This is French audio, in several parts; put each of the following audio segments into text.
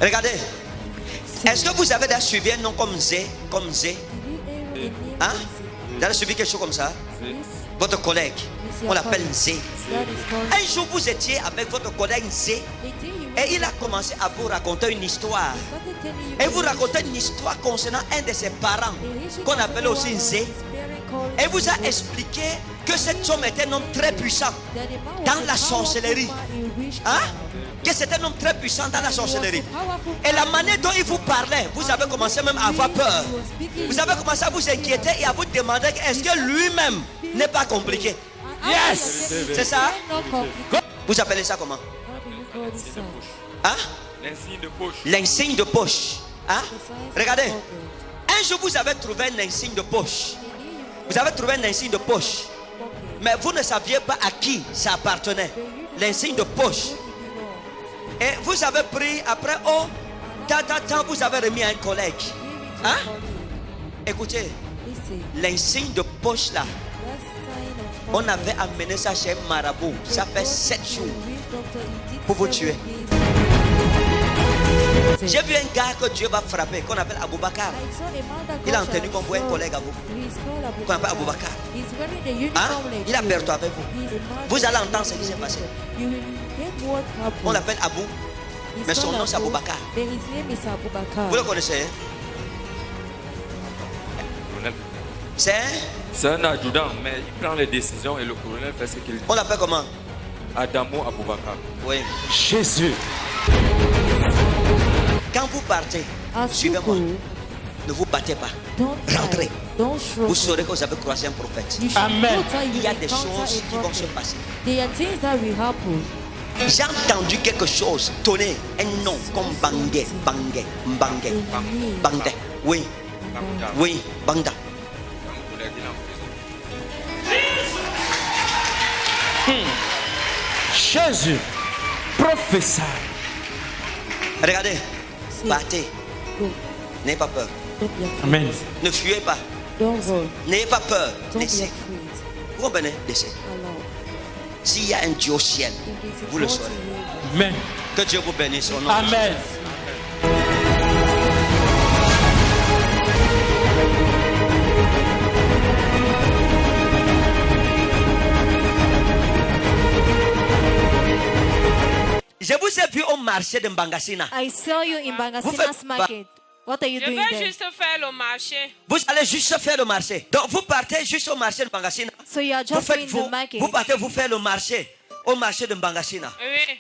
Regardez. Est-ce que vous avez déjà suivi un nom comme Zé? Comme Zé? Hein? Vous avez suivi quelque chose comme ça? Votre collègue, on l'appelle Zé. Un jour, vous étiez avec votre collègue Zé et il a commencé à vous raconter une histoire. Et vous racontez une histoire concernant un de ses parents qu'on appelle aussi Zé. Et vous a expliqué que cet homme était un homme très puissant dans la sorcellerie. Hein? Que c'était un homme très puissant dans la sorcellerie. Et la manière dont il vous parlait, vous avez commencé même à avoir peur. Vous avez commencé à vous inquiéter et à vous demander est-ce que lui-même n'est pas compliqué. Yes! C'est ça? Vous appelez ça comment? Hein? L'insigne de poche. L'insigne de poche. Hein? Regardez. Un jour vous avez trouvé un insigne de poche. Vous avez trouvé un insigne de poche. Mais vous ne saviez pas à qui ça appartenait. L'insigne de poche. Et vous avez pris après, oh, tant, vous avez remis à un collègue. Hein? Écoutez, l'insigne de poche là, on avait amené ça chez un marabout. Ça fait 7 jours pour vous tuer. J'ai vu un gars que Dieu va frapper, qu'on appelle Aboubakar. Il a entendu qu'on voit un collègue à vous, qu'on appelle Aboubakar. Hein? Il a perdu avec vous. Vous allez entendre ce qui s'est passé. On l'appelle Abou, mais son nom c'est Aboubakar. Vous le connaissez? C'est un adjudant, mais il prend les décisions et le colonel fait ce qu'il dit. On l'appelle comment? Adamo Aboubakar. Oui. Jésus. Quand vous partez, suivez-moi. Ne vous battez pas. Rentrez. Vous saurez que vous avez croisé un prophète. Amen. Il y a des choses qui vont se passer. There are things that will happen. J'ai entendu quelque chose. Tenez, un nom comme Bangé, Bangé, Bangé, Bangé. Oui, oui, Bangda. Jésus. Prophète. Regardez, battez. N'ayez pas peur. Amen. Ne fuyez pas. Don't run. N'ayez pas peur. Don't be Laissez. afraid. Vous comprenez? Laissez. Allow. S'il y a un Dieu au ciel, vous le saurez. Amen. Que Dieu vous bénisse au nom de Amen. Je vous ai vu au marché de Mbangasina. I saw you in Bangasina's market. What are you Je doing vais there? juste faire le marché. Vous allez juste faire le marché. Donc vous partez juste au marché de Mbangasina. So you are Vous, just faites, doing vous, the market. vous partez vous faire le marché au marché de Mbangasina. Oui.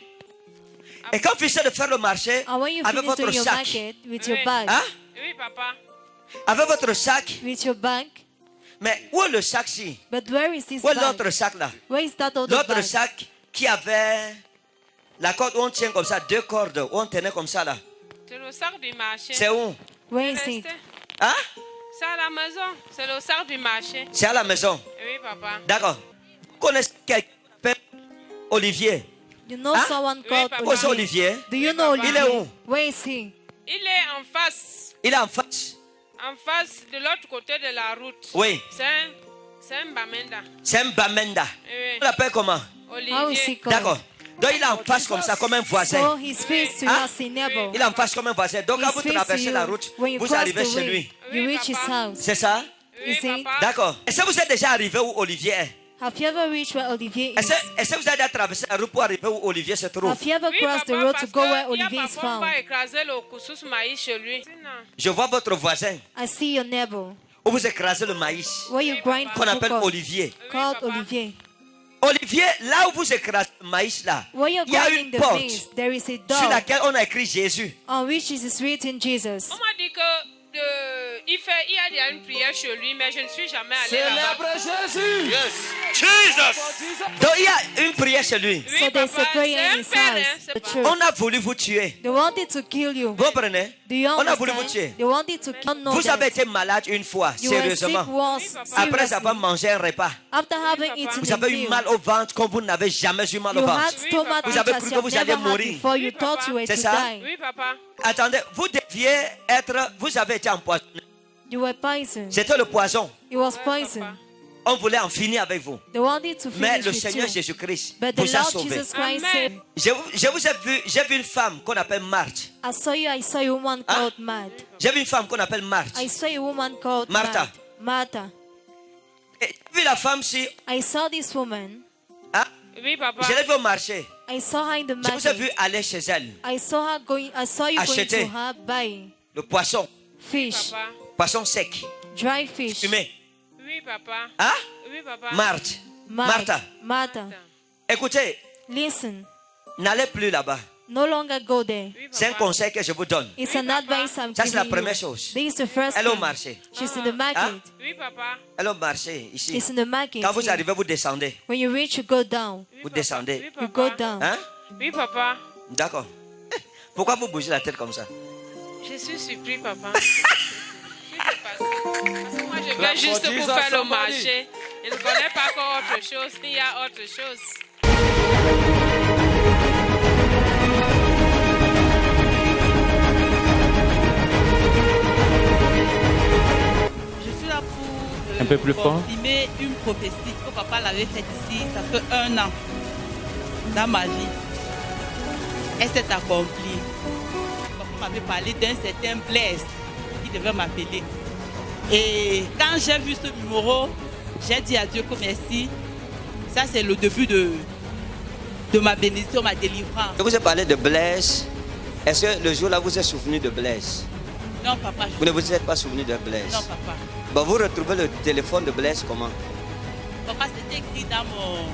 Et quand vous finissez de faire le marché And when you avec finish votre doing your sac, market with your Oui. bag, hein? Oui, papa. Avec votre sac, with your bank, mais où est le sac-ci? but where is this Où est bag? l'autre sac là? Where is that other L'autre bag? sac qui avait la corde où on tient comme ça, 2 cordes, où on tenait comme ça là. C'est le sac du marché. C'est où? Where is Resté. it? Hein? C'est à la maison. C'est le sac du marché. C'est à la maison. Oui, papa. D'accord. Vous connaissez quelqu'un qui s'appelle Olivier? You know Hein? someone Oui, called papa. Où est Olivier? Olivier? Do you know Il est Olivier? où? Where is he? Il est en face. Il est en face. En face de l'autre côté de la route. Oui. C'est un Bamenda. C'est un Bamenda. Oui. On l'appelle comment? How is he Olivier. called? D'accord. Donc il est en face comme ça, comme un So voisin. his face to Hein? us in neighbor. Il est en face comme un voisin. Donc quand His vous face to traversez la you. route, When you vous cross arrivez the chez way, lui. you Oui, reach his papa. house. C'est ça? Oui, Is it? papa. D'accord. Est-ce que vous êtes déjà arrivé où Olivier est? Have you ever reached where Olivier is? Est-ce que vous avez déjà traversé la route pour arriver où Olivier se trouve? Have you ever Oui, crossed the papa, road parce to go where que il y a Olivier is parfois, on found? va écraser le couscous maïs chez lui. Je vois votre voisin I see your neighbor où vous écrasez le maïs where you grind qu'on appelle cocoa, Olivier. called papa. Olivier. Olivier, là où vous écrasez le maïs là, Where you're il y a grinding une the porte maize, there is a sur door laquelle on a écrit Jésus. on which is written Jesus. On m'a dit que il y a une prière chez lui, mais je ne suis jamais allé là-bas. Jésus. Donc il y a une prière chez lui. Oui, So there's papa, a prayer in c'est un his père, hein, house, c'est the pas- church. On a voulu vous tuer. They wanted to kill you. Vous comprenez? Do you On a voulu vous tuer. understand? They wanted to kill. No, Vous avez été malade une fois, you were sick sérieusement. once, Après avoir seriously. mangé un repas, After having papa. eaten vous a avez eu meal, mal au ventre comme vous n'avez jamais eu mal au you ventre. had stomach Vous ache avez as cru you que have vous never alliez had mourir. before. You Oui, thought papa. you were C'est to ça? die. Oui, papa. Attendez, vous deviez être, vous avez été empoisonné. You were poisoned. C'était le poison. It was poison. On voulait en finir avec vous. They wanted to Mais finish le with Seigneur you. Jésus-Christ But the vous a Lord sauvé. Jesus Christ Amen. said, J'ai vu une femme qu'on appelle Marthe. I saw a woman Hein? called Mad. J'ai vu une femme qu'on appelle Marthe. I saw a woman called Martha. Martha. Et vu la femme si, I saw this woman. hein, Oui, papa. je l'ai vue au marché. I saw her in the Je vous ai vu market. aller chez elle. I saw you Acheter. going to her buying Le poisson, fish, Papa. poisson sec, dry fish. fumé. Oui, papa. Hein? Oui, papa. Marthe. Martha. Martha. Écoutez, Listen, n'allez plus là-bas. no longer go there. Oui, C'est un papa. conseil que je vous donne. It's Oui, an papa. advice I'm Ça, c'est la giving première you. chose. This is the first Elle est au thing. marché. She's in the market. Oui, papa. Elle est au marché, ici. She's in the market. Quand vous here. arrivez, vous descendez. When you reach, you go down. Oui, Vous papa. descendez. Oui, You papa. go down. Hein? Oui, papa. D'accord. Pourquoi vous bougez la tête comme ça? Je suis surpris, papa. Qu'est-ce qui s'est passé? Parce que moi, je viens juste for pour Jesus, faire le somebody. marché. Je ne connais pas encore autre chose. Il y a autre chose. Je suis là pour Un peu plus fort. confirmer une prophétie que papa l'avait faite ici, ça fait 1 an dans ma vie. Elle s'est accomplie. Papa m'avait parlé d'un certain Blaise qui devait m'appeler. Et quand j'ai vu ce numéro, j'ai dit à Dieu que merci. Ça, c'est le début de ma bénédiction, ma délivrance. Je vous ai parlé de Blaise. Est-ce que le jour-là, vous êtes souvenu de Blaise? Non, papa. Vous ne vous êtes pas souvenu de Blaise? Non, papa. Bon, vous retrouvez le téléphone de Blaise comment? Papa, c'était écrit dans mon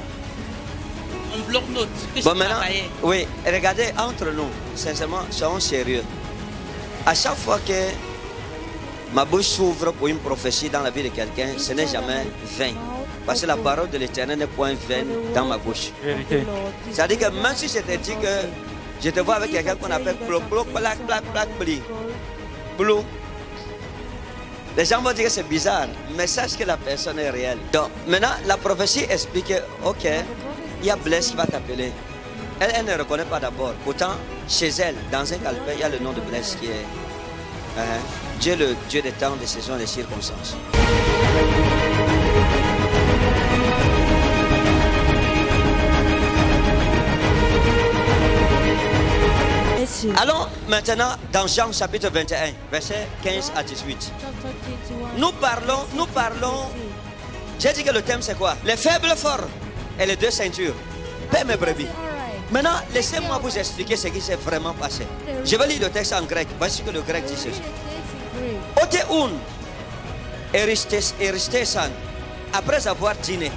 bloc-notes que Bon, je maintenant, travaillais. oui, regardez, entre nous, sincèrement, soyons sérieux. À chaque fois que ma bouche s'ouvre pour une prophétie dans la vie de quelqu'un, ce n'est jamais vain. Parce que la parole de l'Éternel n'est point vaine dans ma bouche. Vérité. C'est-à-dire que même si je te dis que je te vois avec quelqu'un qu'on appelle plou, plou, plac, plac, plac, pli, plou, les gens vont dire que c'est bizarre, mais sache que la personne est réelle. Donc, maintenant, la prophétie explique que, ok, il y a Blaise qui va t'appeler. Elle ne reconnaît pas d'abord. Pourtant, chez elle, dans un calepin, il y a le nom de Blaise qui est Dieu, le Dieu des temps, des saisons, des circonstances. Allons maintenant dans Jean chapitre 21, versets 15 à 18. Nous parlons. J'ai dit que le thème c'est quoi? Les faibles forts et les 2 ceintures. Paix mes brebis. Maintenant, laissez-moi vous expliquer ce qui s'est vraiment passé. Je vais lire le texte en grec. Voici ce que le grec dit ceci. Oteun eristesan, après avoir dîné,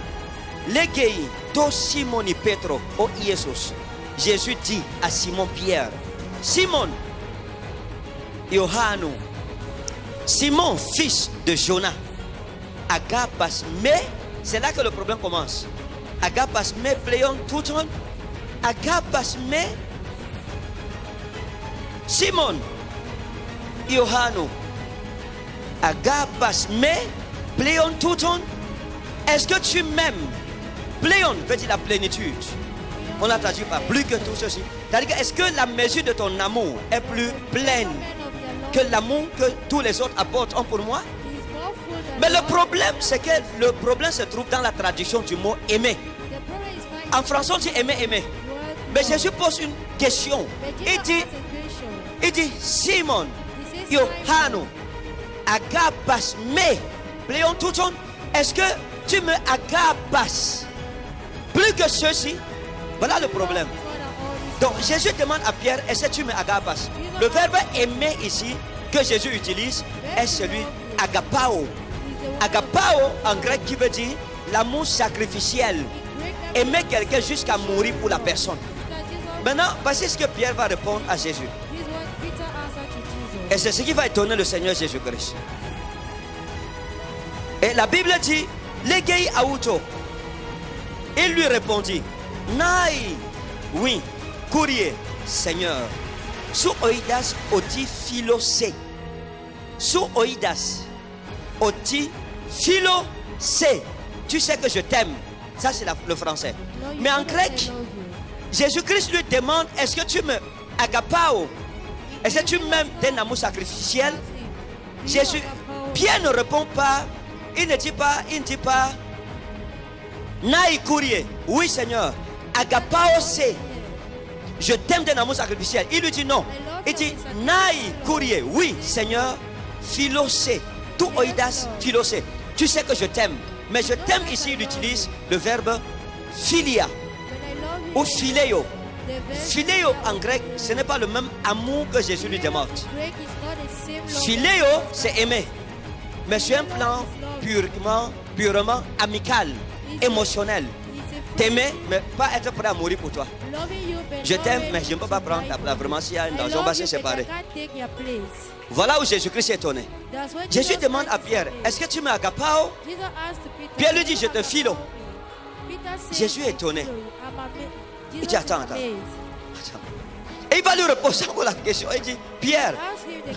legei to Simoni Petro o Iesus. Jésus dit à Simon Pierre, Simon, Yohanu, Simon, fils de Jonas, Agapas me, c'est là que le problème commence. Agapas me pleion touton, Agapas me, Simon, Yohanu, Agapas me pleion touton. Est-ce que tu m'aimes? Pleion veut dire la plénitude. On l'a traduit par plus que tout ceci. C'est-à-dire que est-ce que la mesure de ton amour est plus pleine que l'amour que tous les autres apôtres ont pour moi? Mais le problème, c'est que le problème se trouve dans la traduction du mot aimer. En français, on dit aimer, aimer. Mais Jésus pose une question. Il dit Simon, Yohanu, agapas me, pléon touton. Est-ce que tu me agapas plus que ceci? Voilà le problème. Donc Jésus demande à Pierre, est-ce que tu me agapas? Le verbe aimer ici que Jésus utilise est celui agapao. Agapao en grec qui veut dire l'amour sacrificiel. Aimer quelqu'un jusqu'à mourir pour la personne. Maintenant, voici ce que Pierre va répondre à Jésus. Et c'est ce qui va étonner le Seigneur Jésus-Christ. Et la Bible dit, legei auto. Il lui répondit, Nai, oui, courrier, Seigneur. Sous oidas oti philosé. Sous oidas oti philosé. Tu sais que je t'aime. Ça c'est le français. Mais en grec, Jésus-Christ lui demande, est-ce que tu me agapao? Est-ce que tu m'aimes d'un amour sacrificiel? Jésus, Pierre ne répond pas. Il ne dit pas, Nai courrier. Oui, Seigneur. Agapao, c'est je t'aime d'un amour sacrificiel. Il lui dit non. Il dit Nai courrier. Oui, Seigneur. Philosé. Tout oidas, philosé. Tu sais que je t'aime. Mais je t'aime ici, il utilise le verbe philia ou philéo. Philéo en grec, ce n'est pas le même amour que Jésus lui demande. Philéo, c'est aimer. Mais sur un plan purement amical, émotionnel. T'aimer, mais pas être prêt à mourir pour toi. Je t'aime, mais je ne peux pas prendre ta place. Vraiment, s'il y a un danger, on va se séparer. Voilà où Jésus-Christ est étonné. Jésus demande à Pierre, est-ce que tu m'as agapao? Pierre lui dit, je te filo. Jésus est étonné. Il dit, attends. Et il va lui reposer encore la question. Il dit, Pierre,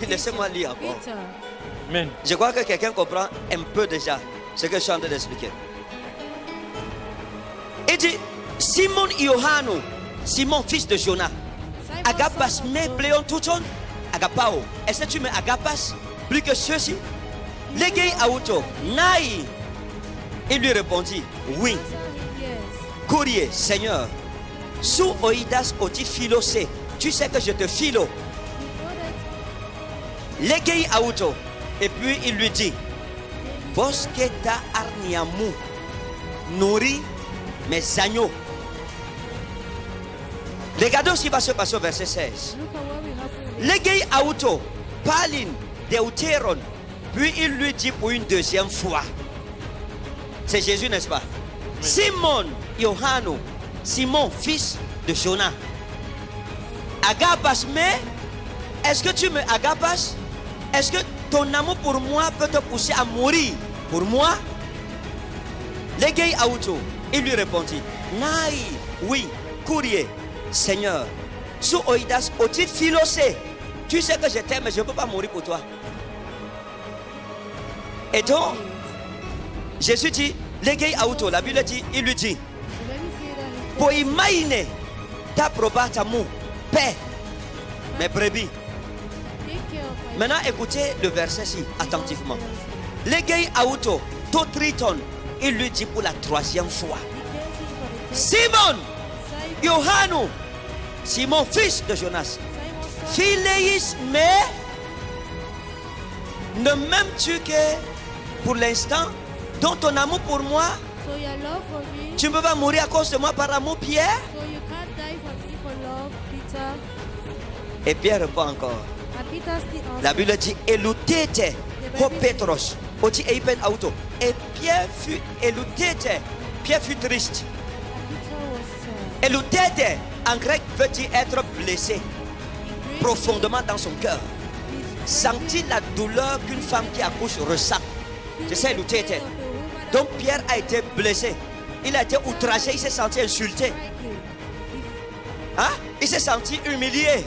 laissez-moi lire encore. Amen. Je crois que quelqu'un comprend un peu déjà ce que je suis en train d'expliquer. Il dit, Simon Iohannou, Simon fils de Jonas, agapas me pléon touton, agapao. Est-ce que tu me agapas plus que ceux-ci? Legei auto, naï. Il lui répondit, oui. Courrier, Seigneur, sous oidas oti philosé, tu sais que je te philo. Legei auto. Et puis il lui dit, Bosketa arniamu, nourris mes agneaux. Regardons ce qui va se passer au verset 16. Legei auto, palin, deutéron. Puis il lui dit pour une deuxième fois. C'est Jésus, n'est-ce pas? Simon, Iohannou, Simon, fils de Jonas. Agapas, mais est-ce que tu me agapas? Est-ce que ton amour pour moi peut te pousser à mourir pour moi? Legei auto. Il lui répondit, Naï, oui, courrier, Seigneur, sous oidas oti philosé. Tu sais que je t'aime, mais je ne peux pas mourir pour toi. Et donc, Jésus dit, Legei auto, la Bible dit, il lui dit, pour imaginer ta probata mou, paix, mes brebis. Maintenant, écoutez le verset-ci attentivement. Legei auto, totriton. Il lui dit pour la troisième fois, Simon, Iohannou, Simon, fils de Jonas, Philéis, mais ne m'aimes-tu que pour l'instant, dans ton amour pour moi, tu ne peux pas mourir à cause de moi par amour, Pierre? Et Pierre répond encore. La Bible dit, Elutete, ho Petros, oti eipen auto. Et Pierre fut elutete. Pierre fut triste. Elutete, en grec, veut dire être blessé profondément dans son cœur. Sentir la douleur qu'une femme qui accouche ressent. C'est ça, elutete. Donc Pierre a été blessé. Il a été outragé, il s'est senti insulté. Hein? Il s'est senti humilié.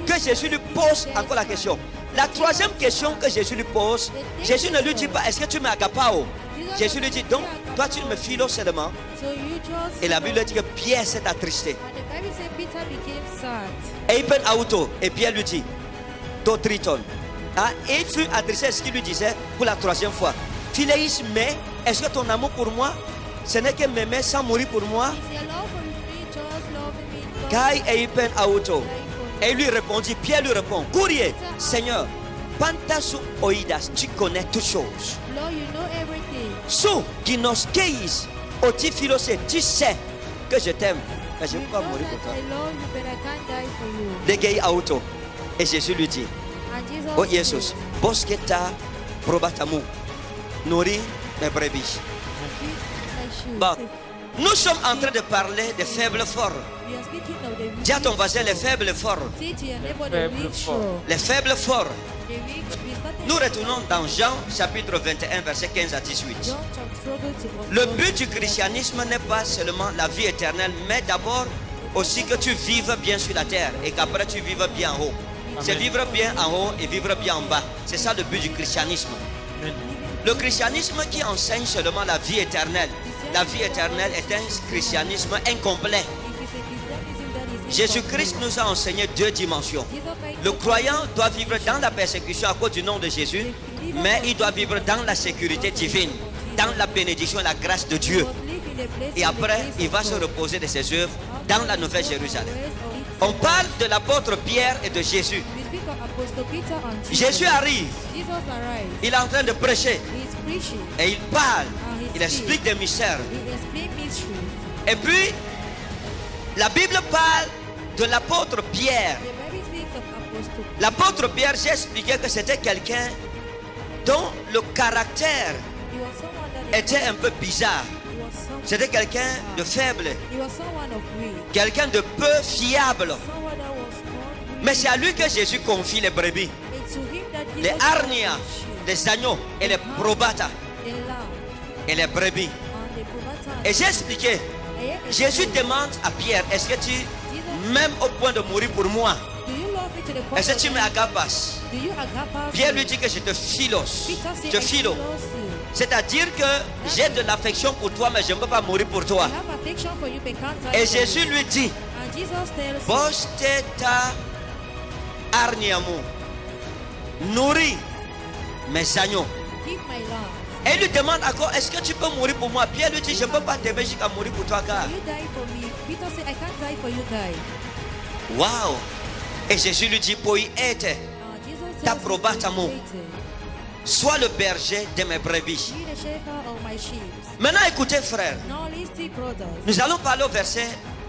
Que Jésus lui pose encore la question. La troisième question que Jésus lui pose, Jésus ne lui dit pas, est-ce que tu m'agapao? Jésus lui dit, donc, toi tu me philo seulement. Et la Bible dit que Pierre s'est attristé. Et il peine auto. Et Pierre lui dit, Totriton. Hein? Et il fut attristé à ce qu'il lui disait pour la troisième fois. Philéis, mais est-ce que ton amour pour moi, ce n'est que m'aimer sans mourir pour moi? Kai et il peine auto. Et il lui répondit, Pierre lui répond, courrier, Seigneur, Pantasu oidas, tu connais toutes choses. Sous ginoskeis, oti philosé, tu sais que je t'aime, mais je ne peux pas mourir pour toi. Legei auto. Et Jésus lui dit, oh Jésus, bosketa probatamu, nourris mes brebis. Bon, nous sommes en train de parler des faibles forts. Dis à ton voisin les faibles forts. Les faibles forts. Nous retournons dans Jean chapitre 21 verset 15 à 18. Le but du christianisme n'est pas seulement la vie éternelle, mais d'abord aussi que tu vives bien sur la terre et qu'après tu vives bien en haut. C'est vivre bien en haut et vivre bien en bas. C'est ça le but du christianisme. Le christianisme qui enseigne seulement la vie éternelle. La vie éternelle est un christianisme incomplet. Jésus-Christ nous a enseigné deux dimensions. Le croyant doit vivre dans la persécution à cause du nom de Jésus, mais il doit vivre dans la sécurité divine, dans la bénédiction et la grâce de Dieu. et après, il va se reposer de ses œuvres dans la Nouvelle Jérusalem. On parle de l'apôtre Pierre et de Jésus. Jésus arrive, il est en train de prêcher et il parle, il explique des mystères. Et puis, la Bible parle de l'apôtre Pierre. L'apôtre Pierre, j'ai expliqué que c'était quelqu'un dont le caractère était un peu bizarre. C'était quelqu'un de faible, quelqu'un de peu fiable. Mais c'est à lui que Jésus confie les brebis, les harnias, les agneaux et les probata et les brebis. Et j'ai expliqué, Jésus demande à Pierre, est-ce que tu m'aimes au point de mourir pour moi? Est-ce que tu m'agapas? Pierre lui dit que je te philos. Je philo. C'est-à-dire que j'ai de l'affection pour toi, mais je ne peux pas mourir pour toi. Et Jésus lui dit, Bosteta arniamu, nourris mes agneaux. Et il lui demande encore, est-ce que tu peux mourir pour moi? Pierre lui dit, je ne peux pas t'aimer jusqu'à mourir pour toi, car. Waouh! Et Jésus lui dit, Poi ete, ta probatamu. Sois le berger de mes brebis. Maintenant, écoutez, frères. Nous allons parler au verset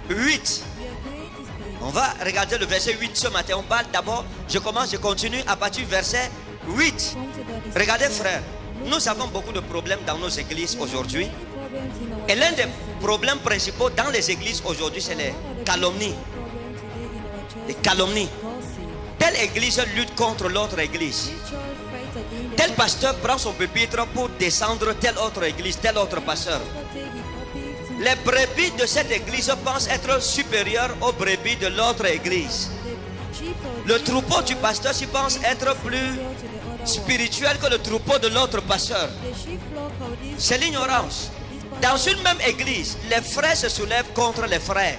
8. On va regarder le verset 8 ce matin. On parle d'abord, je continue à partir du verset 8. Regardez, frères. Nous avons beaucoup de problèmes dans nos églises aujourd'hui. Et l'un des problèmes principaux dans les églises aujourd'hui, c'est les calomnies. Les calomnies. Telle église lutte contre l'autre église. Tel pasteur prend son pupitre pour descendre telle autre église, tel autre pasteur. Les brebis de cette église pensent être supérieures aux brebis de l'autre église. Le troupeau du pasteur s'y pense être plus spirituel que le troupeau de l'autre pasteur. C'est l'ignorance. Dans une même église, les frères se soulèvent contre les frères,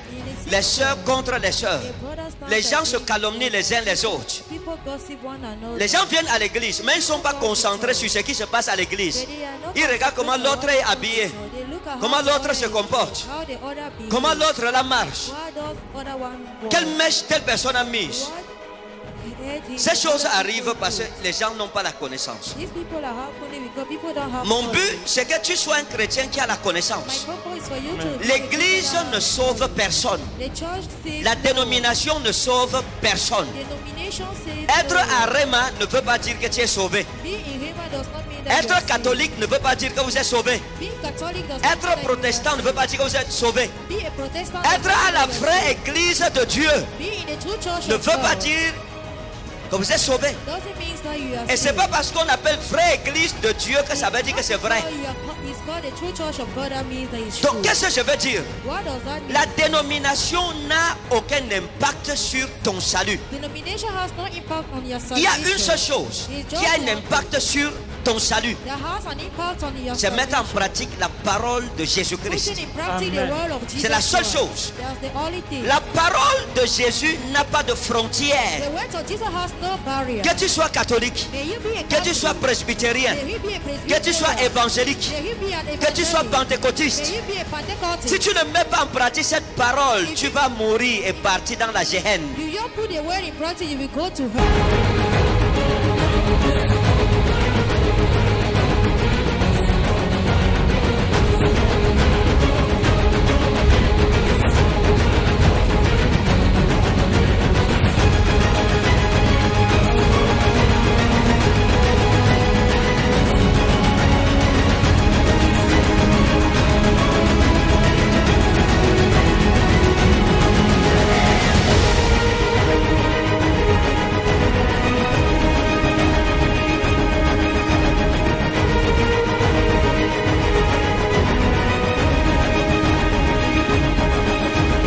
les sœurs contre les sœurs. Les gens se calomnient les uns les autres. Les gens viennent à l'église, mais ils ne sont pas concentrés sur ce qui se passe à l'église. Ils regardent comment l'autre est habillé, comment l'autre se comporte, comment l'autre la marche, quelle mèche telle personne a mise. Ces choses arrivent parce que les gens n'ont pas la connaissance. Mon but, c'est que tu sois un chrétien qui a la connaissance. L'église ne sauve personne. La dénomination ne sauve personne. Être à Réma ne veut pas dire que tu es sauvé. Être catholique ne veut pas dire que vous êtes sauvé. Être protestant ne veut pas dire que vous êtes sauvé. Être à la vraie église de Dieu ne veut pas dire que vous êtes sauvé. Et ce n'est pas parce qu'on appelle vraie église de Dieu que ça veut dire que c'est vrai. Donc qu'est-ce que je veux dire? La dénomination n'a aucun impact sur ton salut. Il y a une seule chose qui a un impact sur ton salut. C'est mettre en pratique la parole de Jésus-Christ. C'est la seule chose. La parole de Jésus n'a pas de frontières. Que tu sois catholique, que tu sois presbytérien, que tu sois évangélique, que tu sois pentecôtiste, si tu ne mets pas en pratique cette parole, tu vas mourir et partir dans la Géhenne.